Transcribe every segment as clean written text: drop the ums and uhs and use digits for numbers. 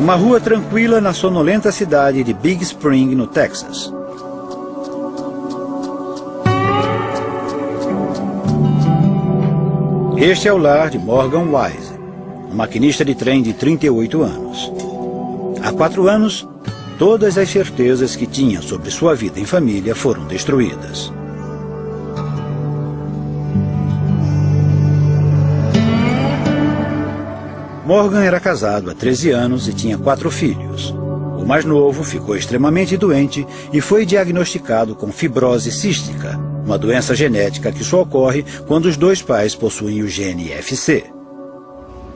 Uma rua tranquila na sonolenta cidade de Big Spring, no Texas. Este é o lar de Morgan Wise, um maquinista de trem de 38 anos. Há 4 anos, todas as certezas que tinha sobre sua vida em família foram destruídas. Morgan era casado há 13 anos e tinha 4 filhos. O mais novo ficou extremamente doente e foi diagnosticado com fibrose cística, uma doença genética que só ocorre quando os 2 pais possuem o gene FC.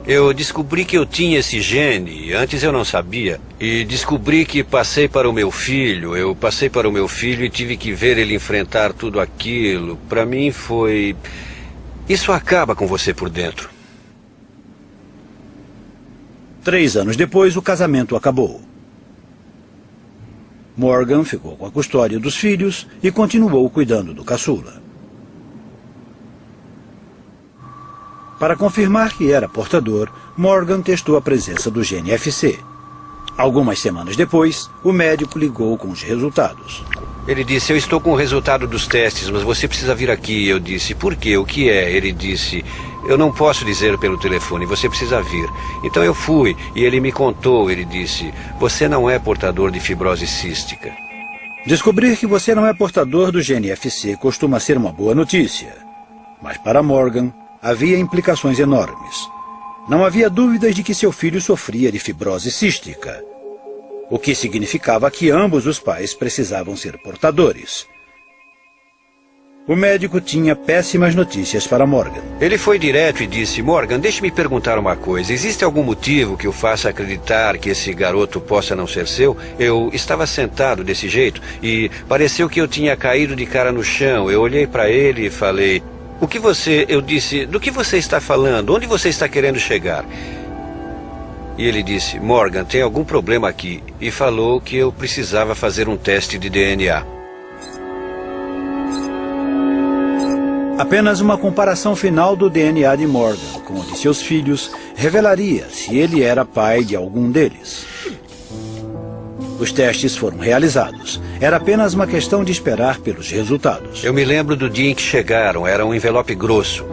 Eu descobri que eu tinha esse gene, antes eu não sabia, e descobri que passei para o meu filho. Eu passei para o meu filho e tive que ver ele enfrentar tudo aquilo. Para mim foi... Isso acaba com você por dentro. 3 anos depois, o casamento acabou. Morgan ficou com a custódia dos filhos e continuou cuidando do caçula. Para confirmar que era portador, Morgan testou a presença do gene FC. Algumas semanas depois, o médico ligou com os resultados. Ele disse, eu estou com o resultado dos testes, mas você precisa vir aqui. Eu disse, por quê? O que é? Ele disse, eu não posso dizer pelo telefone, você precisa vir. Então eu fui e ele me contou, ele disse, você não é portador de fibrose cística. Descobrir que você não é portador do gene FC costuma ser uma boa notícia. Mas para Morgan, havia implicações enormes. Não havia dúvidas de que seu filho sofria de fibrose cística, o que significava que ambos os pais precisavam ser portadores. O médico tinha péssimas notícias para Morgan. Ele foi direto e disse, Morgan, deixe-me perguntar uma coisa. Existe algum motivo que o faça acreditar que esse garoto possa não ser seu? Eu estava sentado desse jeito e pareceu que eu tinha caído de cara no chão. Eu olhei para ele e falei, eu disse, do que você está falando? Onde você está querendo chegar? E ele disse, Morgan, tem algum problema aqui. E falou que eu precisava fazer um teste de DNA. Apenas uma comparação final do DNA de Morgan com o de seus filhos revelaria se ele era pai de algum deles. Os testes foram realizados. Era apenas uma questão de esperar pelos resultados. Eu me lembro do dia em que chegaram. Era um envelope grosso.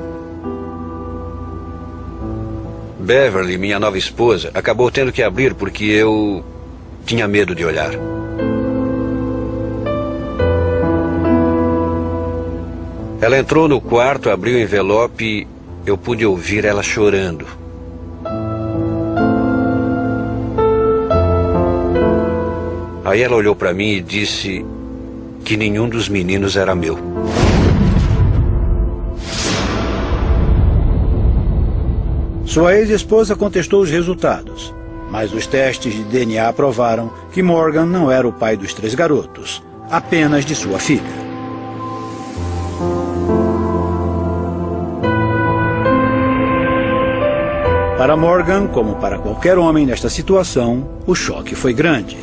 Beverly, minha nova esposa, acabou tendo que abrir porque eu tinha medo de olhar. Ela entrou no quarto, abriu o envelope e eu pude ouvir ela chorando. Aí ela olhou para mim e disse que nenhum dos meninos era meu. Sua ex-esposa contestou os resultados, mas os testes de DNA provaram que Morgan não era o pai dos 3 garotos, apenas de sua filha. Para Morgan, como para qualquer homem nesta situação, o choque foi grande.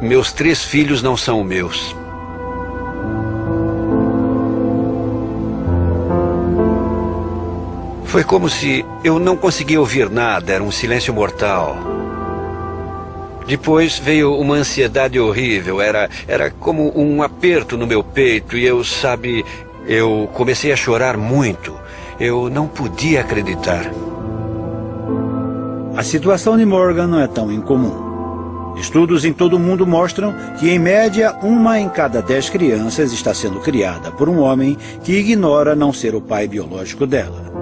Meus 3 filhos não são meus. Foi como se eu não conseguia ouvir nada, era um silêncio mortal. Depois veio uma ansiedade horrível, era como um aperto no meu peito e eu comecei a chorar muito. Eu não podia acreditar. A situação de Morgan não é tão incomum. Estudos em todo o mundo mostram que, em média, 1 em cada 10 crianças está sendo criada por um homem que ignora não ser o pai biológico dela.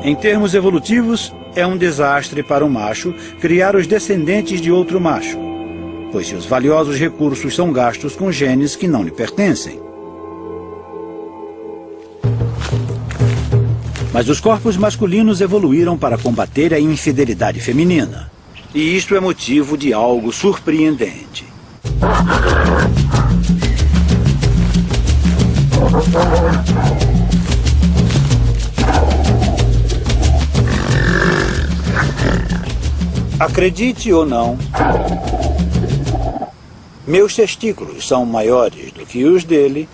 Em termos evolutivos, é um desastre para o macho criar os descendentes de outro macho, pois seus valiosos recursos são gastos com genes que não lhe pertencem. Mas os corpos masculinos evoluíram para combater a infidelidade feminina. E isto é motivo de algo surpreendente. Acredite ou não, meus testículos são maiores do que os dele.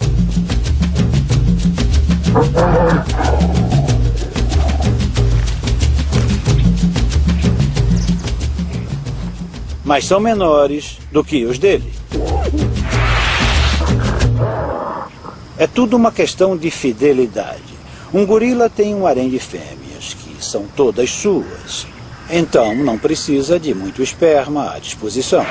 mas são menores do que os dele. É tudo uma questão de fidelidade. Um gorila tem um harém de fêmeas, que são todas suas. Então não precisa de muito esperma à disposição.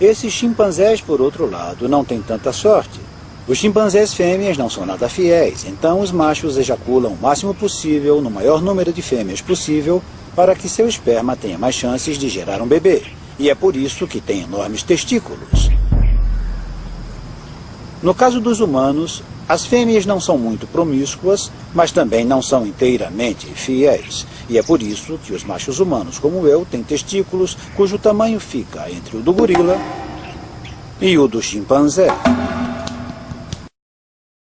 Esses chimpanzés, por outro lado, não têm tanta sorte. Os chimpanzés fêmeas não são nada fiéis, então os machos ejaculam o máximo possível no maior número de fêmeas possível para que seu esperma tenha mais chances de gerar um bebê. E é por isso que tem enormes testículos. No caso dos humanos, as fêmeas não são muito promíscuas, mas também não são inteiramente fiéis. E é por isso que os machos humanos, como eu, têm testículos cujo tamanho fica entre o do gorila e o do chimpanzé.